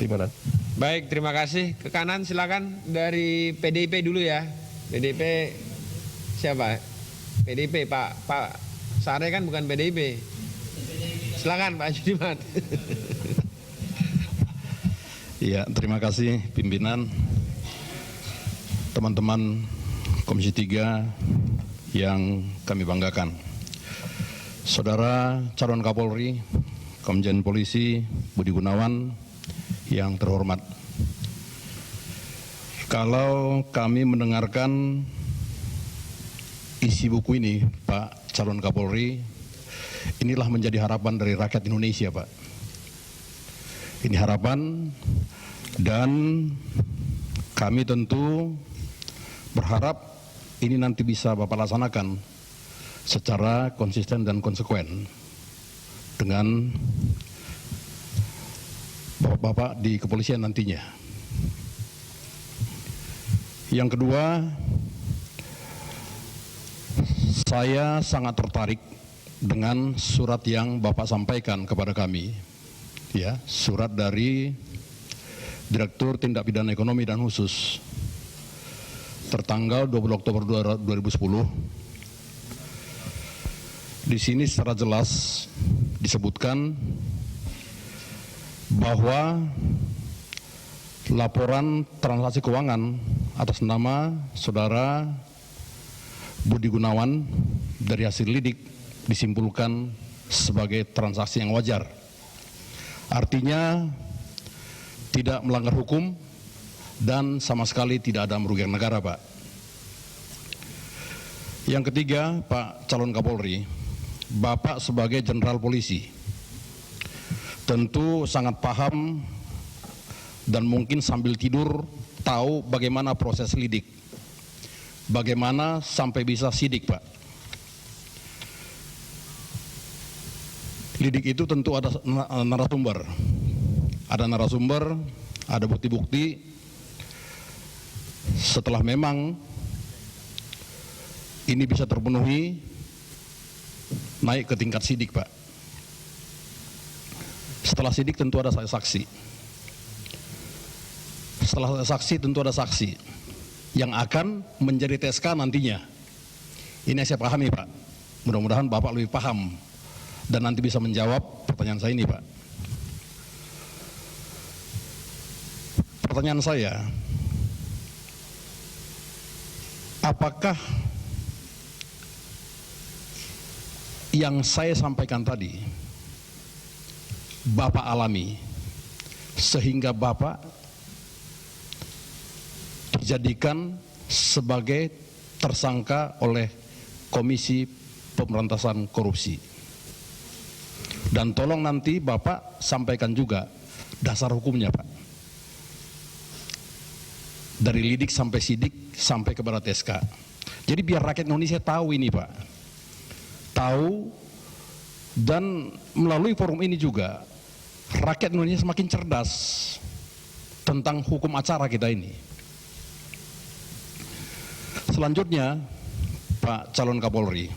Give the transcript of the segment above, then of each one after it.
Gimana? Baik, terima kasih. Ke kanan silakan, dari PDIP dulu ya. PDIP siapa? PDIP Pak Sare kan bukan PDIP. Silakan Pak Judimat. Ya, terima kasih pimpinan, teman-teman Komisi 3 yang kami banggakan. Saudara calon Kapolri, Komjen Polisi Budi Gunawan yang terhormat. Kalau kami mendengarkan isi buku ini, Pak calon Kapolri, inilah menjadi harapan dari rakyat Indonesia, Pak. Ini harapan, dan kami tentu berharap ini nanti bisa Bapak laksanakan secara konsisten dan konsekuen dengan Bapak di kepolisian nantinya. Yang kedua, saya sangat tertarik dengan surat yang Bapak sampaikan kepada kami, ya, surat dari Direktur Tindak Pidana Ekonomi dan Khusus tertanggal 20 Oktober 2010. Di sini secara jelas disebutkan bahwa laporan transaksi keuangan atas nama saudara Budi Gunawan dari hasil lidik disimpulkan sebagai transaksi yang wajar. Artinya tidak melanggar hukum dan sama sekali tidak ada merugikan negara, Pak. Yang ketiga, Pak calon Kapolri, Bapak sebagai Jenderal Polisi tentu sangat paham dan mungkin sambil tidur tahu bagaimana proses lidik, bagaimana sampai bisa sidik, Pak. Lidik itu tentu ada narasumber, ada bukti-bukti. Setelah memang ini bisa terpenuhi, naik ke tingkat sidik, Pak. Setelah sidik tentu ada saksi. Setelah saksi tentu ada saksi yang akan menjadi TSK nantinya. Ini saya pahami, Pak. Mudah-mudahan Bapak lebih paham dan nanti bisa menjawab pertanyaan saya ini, Pak. Pertanyaan saya, apakah yang saya sampaikan tadi Bapak alami sehingga Bapak dijadikan sebagai tersangka oleh Komisi Pemberantasan Korupsi? Dan tolong nanti Bapak sampaikan juga dasar hukumnya, Pak. Dari lidik sampai sidik sampai kepada TSK. Jadi biar rakyat Indonesia tahu ini, Pak. Tahu, dan melalui forum ini juga rakyat Indonesia semakin cerdas tentang hukum acara kita ini. Selanjutnya, Pak calon Kapolri,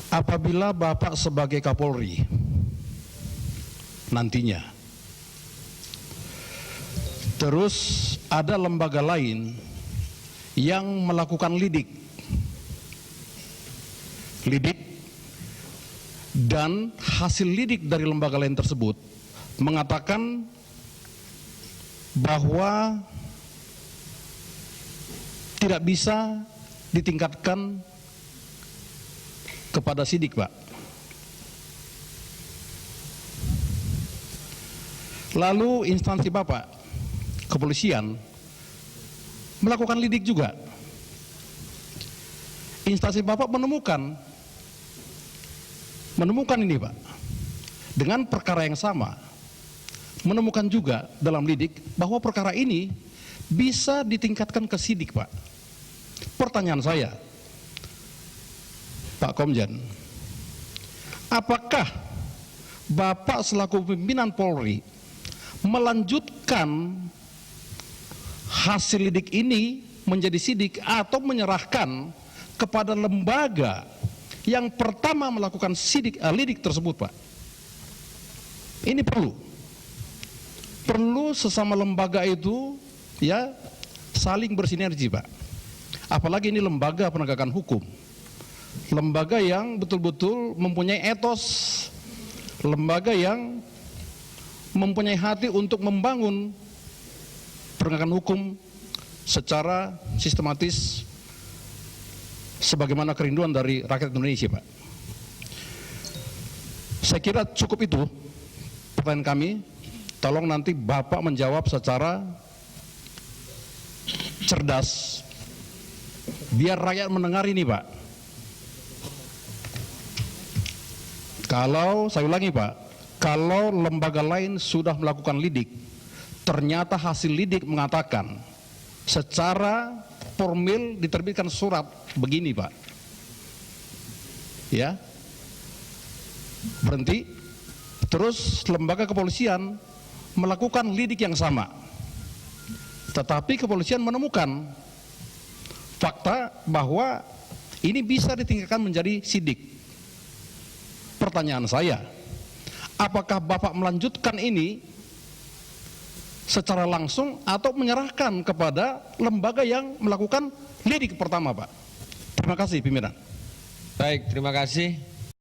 apabila Bapak sebagai Kapolri nantinya terus ada lembaga lain yang melakukan lidik dan hasil lidik dari lembaga lain tersebut mengatakan bahwa tidak bisa ditingkatkan kepada sidik, Pak. Lalu instansi Bapak, kepolisian, melakukan lidik juga. Instansi Bapak menemukan ini, Pak, dengan perkara yang sama, menemukan juga dalam lidik bahwa perkara ini bisa ditingkatkan ke sidik, Pak. Pertanyaan saya, Pak Komjen, apakah Bapak selaku pimpinan Polri melanjutkan hasil lidik ini menjadi sidik atau menyerahkan kepada lembaga yang pertama melakukan lidik tersebut, Pak? Ini perlu. perlu sesama lembaga itu ya saling bersinergi, Pak. Apalagi ini lembaga penegakan hukum, lembaga yang betul-betul mempunyai etos, lembaga yang mempunyai hati untuk membangun penegakan hukum secara sistematis sebagaimana kerinduan dari rakyat Indonesia, Pak. Saya kira cukup itu pertanyaan kami. Tolong nanti Bapak menjawab secara cerdas, biar rakyat mendengar ini, Pak. Kalau, saya ulangi, Pak, kalau lembaga lain sudah melakukan lidik, ternyata hasil lidik mengatakan secara formil diterbitkan surat begini, Pak, ya, berhenti, terus lembaga kepolisian melakukan lidik yang sama, tetapi kepolisian menemukan fakta bahwa ini bisa ditingkatkan menjadi sidik. Pertanyaan saya, apakah Bapak melanjutkan ini secara langsung atau menyerahkan kepada lembaga yang melakukan lidik pertama, Pak? Terima kasih, pimpinan. Baik, terima kasih.